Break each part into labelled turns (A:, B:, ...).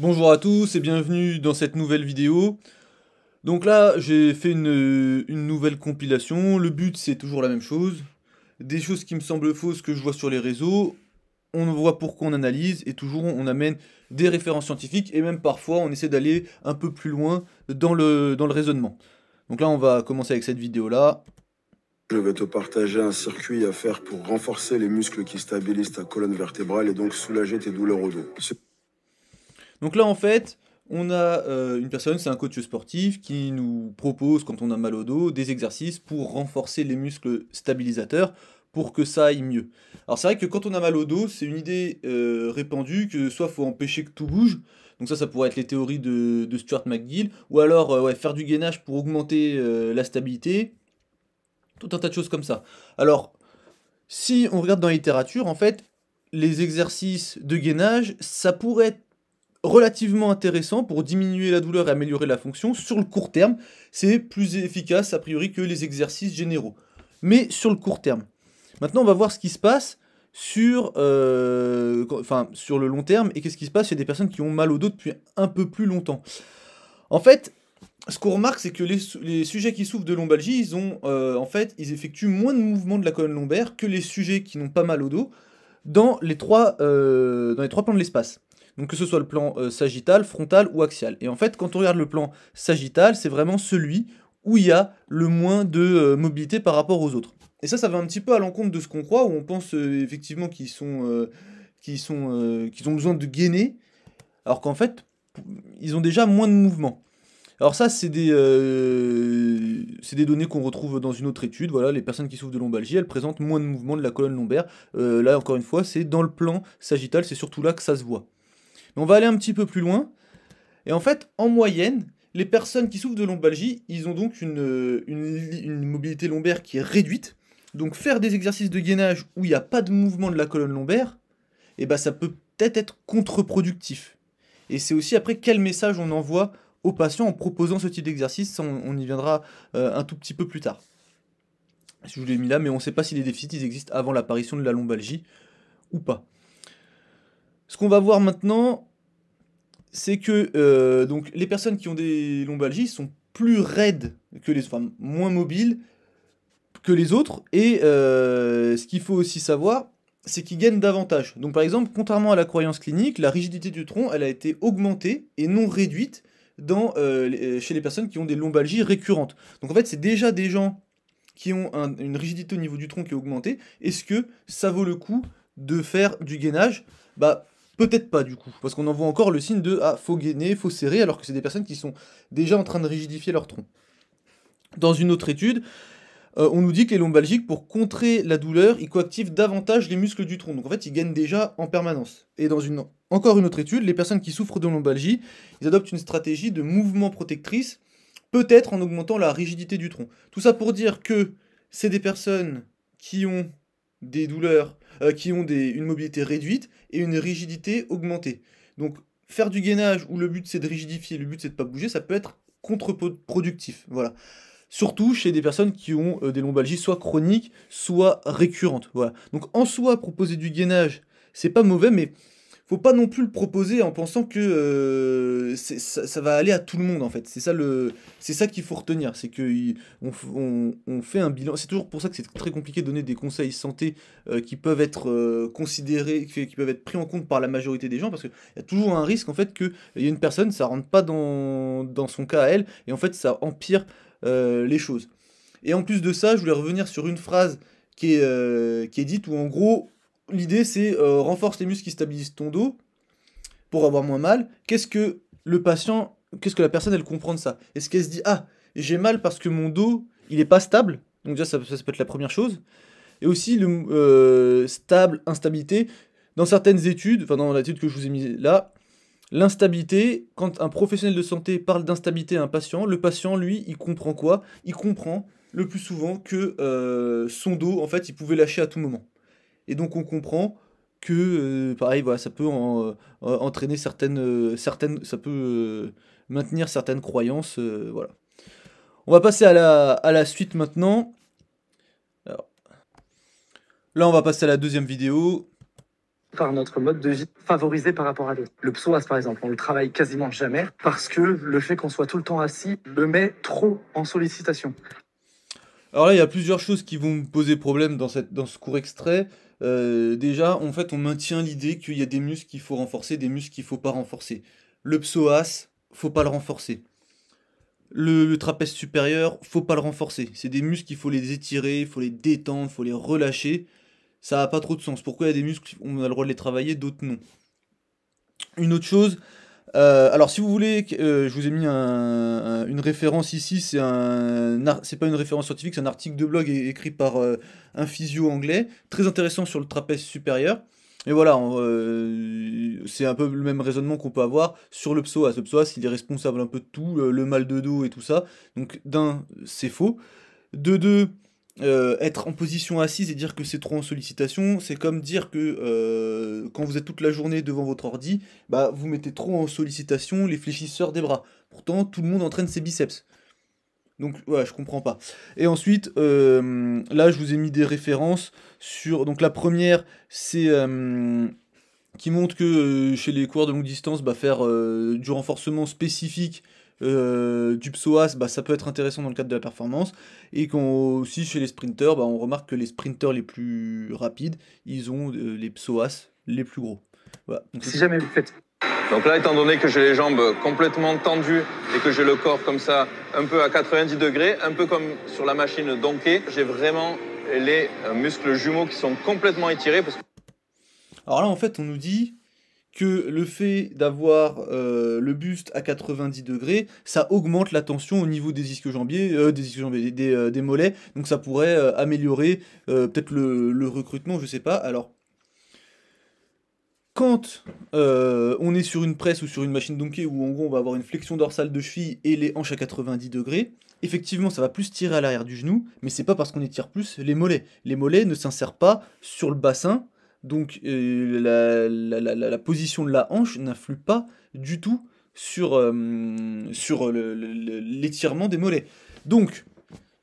A: Bonjour à tous et bienvenue dans cette nouvelle vidéo. Donc là, j'ai fait une nouvelle compilation. Le but, c'est toujours la même chose. Des choses qui me semblent fausses que je vois sur les réseaux. On voit pourquoi on analyse et toujours on amène des références scientifiques et même parfois on essaie d'aller un peu plus loin dans le raisonnement. Donc là, on va commencer avec cette vidéo-là.
B: Je vais te partager un circuit à faire pour renforcer les muscles qui stabilisent ta colonne vertébrale et donc soulager tes douleurs au dos.
A: Donc là, en fait, on a une personne, c'est un coach sportif, qui nous propose, quand on a mal au dos, des exercices pour renforcer les muscles stabilisateurs pour que ça aille mieux. Alors c'est vrai que quand on a mal au dos, c'est une idée répandue que soit faut empêcher que tout bouge, donc ça pourrait être les théories de Stuart McGill, ou alors ouais, faire du gainage pour augmenter la stabilité, tout un tas de choses comme ça. Alors, si on regarde dans la littérature, en fait, les exercices de gainage, ça pourrait être relativement intéressant pour diminuer la douleur et améliorer la fonction. Sur le court terme, c'est plus efficace a priori que les exercices généraux. Mais sur le court terme. Maintenant, on va voir ce qui se passe sur le long terme et qu'est-ce qui se passe chez des personnes qui ont mal au dos depuis un peu plus longtemps. En fait, ce qu'on remarque, c'est que les sujets qui souffrent de lombalgie, ils effectuent moins de mouvements de la colonne lombaire que les sujets qui n'ont pas mal au dos dans les trois plans de l'espace. Donc que ce soit le plan sagittal, frontal ou axial. Et en fait, quand on regarde le plan sagittal, c'est vraiment celui où il y a le moins de mobilité par rapport aux autres. Et ça va un petit peu à l'encontre de ce qu'on croit, où on pense effectivement qu'ils ont besoin de gainer, alors qu'en fait, ils ont déjà moins de mouvement. Alors ça, c'est des données qu'on retrouve dans une autre étude. Voilà, les personnes qui souffrent de lombalgie, elles présentent moins de mouvement de la colonne lombaire. Là, encore une fois, c'est dans le plan sagittal, c'est surtout là que ça se voit. Mais on va aller un petit peu plus loin. Et en fait, en moyenne, les personnes qui souffrent de lombalgie, ils ont donc une mobilité lombaire qui est réduite. Donc faire des exercices de gainage où il n'y a pas de mouvement de la colonne lombaire, eh ben, ça peut peut-être être contre-productif. Et c'est aussi après quel message on envoie aux patients en proposant ce type d'exercice. Ça, on y viendra un tout petit peu plus tard. Je vous l'ai mis là, mais on ne sait pas si les déficits ils existent avant l'apparition de la lombalgie ou pas. Ce qu'on va voir maintenant, c'est que donc, les personnes qui ont des lombalgies sont plus raides que enfin, moins mobiles que les autres. Et ce qu'il faut aussi savoir, c'est qu'ils gagnent davantage. Donc par exemple, contrairement à la croyance clinique, la rigidité du tronc, elle a été augmentée et non réduite chez les personnes qui ont des lombalgies récurrentes. Donc en fait, c'est déjà des gens qui ont une rigidité au niveau du tronc qui est augmentée. Est-ce que ça vaut le coup de faire du gainage? Bah peut-être pas du coup, parce qu'on en voit encore le signe de ah faut gainer, faut serrer, alors que c'est des personnes qui sont déjà en train de rigidifier leur tronc. Dans une autre étude, on nous dit que les lombalgiques, pour contrer la douleur, ils coactivent davantage les muscles du tronc. Donc en fait, ils gagnent déjà en permanence. Et encore une autre étude, les personnes qui souffrent de lombalgie, ils adoptent une stratégie de mouvement protectrice, peut-être en augmentant la rigidité du tronc. Tout ça pour dire que c'est des personnes qui ont des douleurs, qui ont une mobilité réduite et une rigidité augmentée. Donc faire du gainage où le but c'est de rigidifier, le but c'est de pas bouger, ça peut être contre-productif. Voilà. Surtout chez des personnes qui ont des lombalgies soit chroniques, soit récurrentes. Voilà. Donc en soi, proposer du gainage, c'est pas mauvais, mais faut pas non plus le proposer en pensant que ça va aller à tout le monde en fait. C'est ça qu'il faut retenir, c'est que on fait un bilan. C'est toujours pour ça que c'est très compliqué de donner des conseils santé qui peuvent être considérés, qui peuvent être pris en compte par la majorité des gens, parce qu'il y a toujours un risque en fait que il y a une personne, ça rentre pas dans son cas à elle, et en fait ça empire les choses. Et en plus de ça, je voulais revenir sur une phrase qui est dite où en gros, l'idée c'est renforce les muscles qui stabilisent ton dos pour avoir moins mal. Qu'est-ce que la personne elle comprend de ça? Est-ce qu'elle se dit ah j'ai mal parce que mon dos il est pas stable? Donc déjà ça peut être la première chose. Et aussi le stable, instabilité. Dans certaines études, enfin dans l'étude que je vous ai mise là, l'instabilité, quand un professionnel de santé parle d'instabilité à un patient, le patient, lui, il comprend quoi? Il comprend le plus souvent que son dos, en fait, il pouvait lâcher à tout moment. Et donc on comprend que, pareil, voilà, ça peut entraîner ça peut maintenir certaines croyances, voilà. On va passer à la suite maintenant. Alors, là, on va passer à la deuxième vidéo.
C: par notre mode de vie favorisé par rapport à d'autres. Le psoas, par exemple, on le travaille quasiment jamais parce que le fait qu'on soit tout le temps assis le met trop en sollicitation.
A: Alors là, il y a plusieurs choses qui vont me poser problème dans ce court extrait. Déjà, en fait, on maintient l'idée qu'il y a des muscles qu'il faut renforcer, des muscles qu'il faut pas renforcer. Le psoas, faut pas le renforcer. Le trapèze supérieur, faut pas le renforcer. C'est des muscles, il faut les étirer, il faut les détendre, il faut les relâcher. Ça a pas trop de sens. Pourquoi il y a des muscles, on a le droit de les travailler, d'autres non. Une autre chose, alors si vous voulez, je vous ai mis une référence ici, c'est pas une référence scientifique, c'est un article de blog écrit par un physio anglais, très intéressant sur le trapèze supérieur. Et voilà, c'est un peu le même raisonnement qu'on peut avoir sur le psoas. Le psoas, il est responsable un peu de tout, le mal de dos et tout ça. Donc d'un, c'est faux. De deux, être en position assise et dire que c'est trop en sollicitation, c'est comme dire que quand vous êtes toute la journée devant votre ordi, bah vous mettez trop en sollicitation les fléchisseurs des bras. Pourtant, tout le monde entraîne ses biceps. Donc ouais, je comprends pas. Et ensuite, là, je vous ai mis des références sur. Donc la première, c'est qui montre que chez les coureurs de longue distance, bah, faire du renforcement spécifique du psoas, bah, ça peut être intéressant dans le cadre de la performance. Et aussi chez les sprinteurs, bah, on remarque que les sprinteurs les plus rapides, ils ont les psoas les plus gros. Voilà. Donc,
C: Si jamais vous faites
D: Donc là, étant donné que j'ai les jambes complètement tendues et que j'ai le corps comme ça, un peu à 90 degrés, un peu comme sur la machine Donkey, j'ai vraiment les muscles jumeaux qui sont complètement étirés.
A: Alors là, en fait, on nous dit que le fait d'avoir le buste à 90 degrés, ça augmente la tension au niveau des ischio-jambiers, des mollets, donc ça pourrait améliorer peut-être le recrutement, je sais pas. Alors, quand on est sur une presse ou sur une machine donkey où en gros on va avoir une flexion dorsale de cheville et les hanches à 90 degrés, effectivement ça va plus tirer à l'arrière du genou, mais c'est pas parce qu'on étire plus les mollets. Les mollets ne s'insèrent pas sur le bassin, donc la position de la hanche n'influe pas du tout sur l'étirement des mollets. Donc,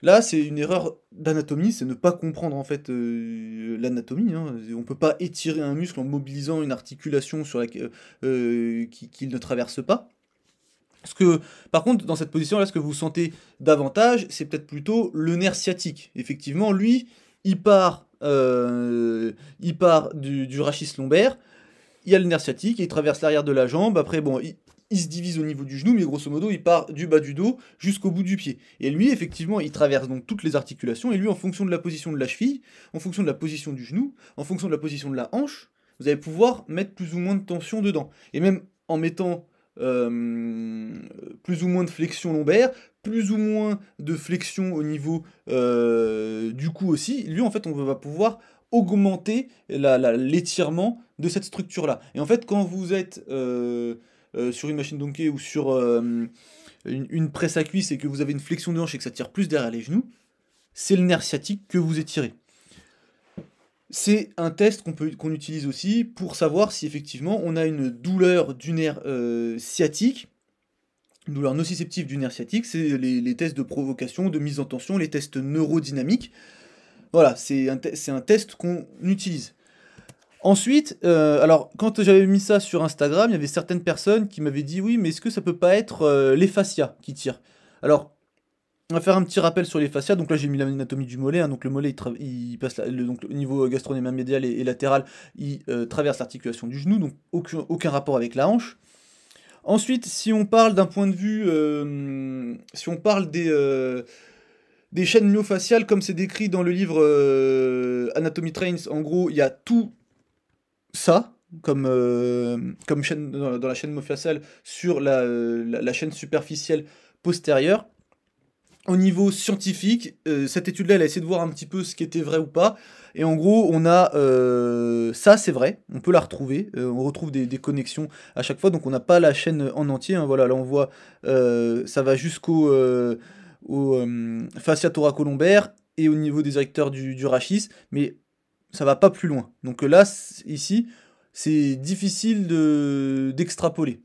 A: là, c'est une erreur d'anatomie, c'est ne pas comprendre en fait l'anatomie, hein. On peut pas étirer un muscle en mobilisant une articulation qu'il ne traverse pas. Par contre, dans cette position-là, ce que vous sentez davantage, c'est peut-être plutôt le nerf sciatique. Effectivement, lui, il part du rachis lombaire, il y a le nerf sciatique, et il traverse l'arrière de la jambe, après, bon, il se divise au niveau du genou, mais grosso modo, il part du bas du dos jusqu'au bout du pied. Et lui, effectivement, il traverse donc toutes les articulations, et lui, en fonction de la position de la cheville, en fonction de la position du genou, en fonction de la position de la hanche, vous allez pouvoir mettre plus ou moins de tension dedans. Et même en mettant plus ou moins de flexion lombaire, plus ou moins de flexion au niveau du cou aussi, lui, en fait, on va pouvoir augmenter l'étirement de cette structure-là. Et en fait, quand vous êtes sur une machine donkey ou sur une presse à cuisse et que vous avez une flexion de hanche et que ça tire plus derrière les genoux, c'est le nerf sciatique que vous étirez. C'est un test qu'on utilise aussi pour savoir si effectivement on a une douleur du nerf sciatique, une douleur nociceptive du nerf sciatique, c'est les tests de provocation, de mise en tension, les tests neurodynamiques. Voilà, c'est un test qu'on utilise. Ensuite, alors quand j'avais mis ça sur Instagram, il y avait certaines personnes qui m'avaient dit oui, mais est-ce que ça peut pas être les fascias qui tirent? Alors, on va faire un petit rappel sur les fascias. Donc là, j'ai mis l'anatomie du mollet, hein. Donc le mollet, il passe donc, au niveau gastrocnémien médial et latéral, il traverse l'articulation du genou, donc aucun rapport avec la hanche. Ensuite, si on parle d'un point de vue, si on parle des chaînes myofasciales, comme c'est décrit dans le livre Anatomy Trains, en gros, il y a tout ça, comme chaîne, dans la chaîne myofasciale, sur la chaîne superficielle postérieure. Au niveau scientifique, cette étude-là, elle a essayé de voir un petit peu ce qui était vrai ou pas. Et en gros, on a ça, c'est vrai, on peut la retrouver. On retrouve des connexions à chaque fois. Donc on n'a pas la chaîne en entier, hein. Voilà, là on voit, ça va jusqu'au fascia thoracolombaire et au niveau des érecteurs du rachis, mais ça va pas plus loin. Donc là, ici, c'est difficile d'extrapoler.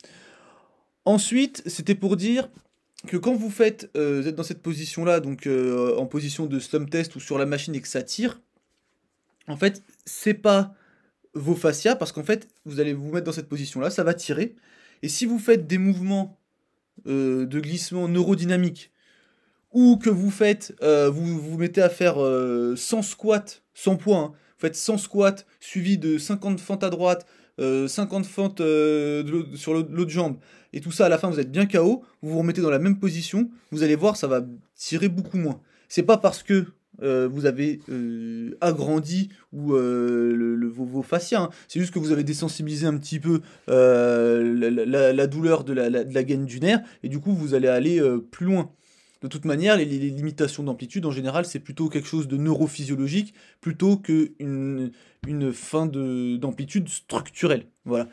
A: Ensuite, c'était pour dire que quand vous êtes dans cette position-là, donc en position de slump test ou sur la machine et que ça tire, en fait, c'est pas vos fascias, parce qu'en fait, vous allez vous mettre dans cette position-là, ça va tirer. Et si vous faites des mouvements de glissement neurodynamique, ou que vous faites, vous mettez à faire 100 squats, 100 poids, hein. Vous faites 100 squats, suivi de 50 fentes à droite, 50 fentes sur l'autre jambe, et tout ça, à la fin, vous êtes bien KO, vous vous remettez dans la même position, vous allez voir, ça va tirer beaucoup moins. C'est pas parce que vous avez agrandi ou vos fascias, hein. C'est juste que vous avez désensibilisé un petit peu la douleur de la gaine du nerf, et du coup, vous allez aller plus loin. De toute manière, les limitations d'amplitude, en général, c'est plutôt quelque chose de neurophysiologique, plutôt qu'une fin d'amplitude structurelle. Voilà.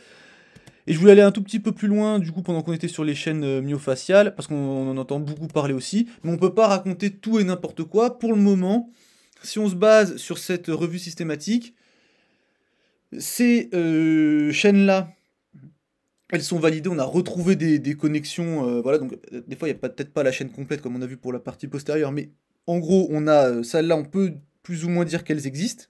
A: Et je voulais aller un tout petit peu plus loin, du coup, pendant qu'on était sur les chaînes myofasciales, parce qu'on en entend beaucoup parler aussi, mais on peut pas raconter tout et n'importe quoi. Pour le moment, si on se base sur cette revue systématique, ces chaînes-là, elles sont validées, on a retrouvé des connexions, voilà, donc des fois il n'y a peut-être pas la chaîne complète comme on a vu pour la partie postérieure, mais en gros on a celle-là, on peut plus ou moins dire qu'elles existent.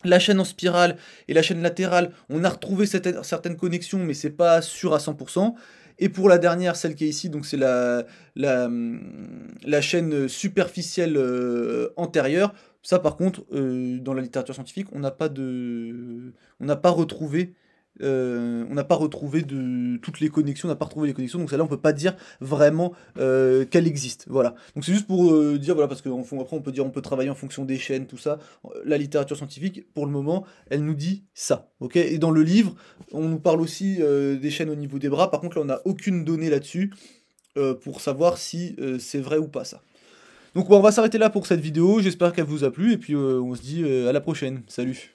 A: La chaîne en spirale et la chaîne latérale, on a retrouvé certaines connexions, mais c'est pas sûr à 100%. Et pour la dernière, celle qui est ici, donc c'est la chaîne superficielle antérieure. Ça par contre, dans la littérature scientifique, on n'a pas retrouvé de toutes les connexions, on n'a pas retrouvé les connexions, donc celle-là on peut pas dire vraiment qu'elle existe. Voilà. Donc c'est juste pour dire, voilà, parce qu'après on peut dire on peut travailler en fonction des chaînes, tout ça. La littérature scientifique, pour le moment, elle nous dit ça. Ok. Et dans le livre, on nous parle aussi des chaînes au niveau des bras. Par contre là on n'a aucune donnée là-dessus pour savoir si c'est vrai ou pas ça. Donc bon, on va s'arrêter là pour cette vidéo, j'espère qu'elle vous a plu, et puis on se dit à la prochaine. Salut.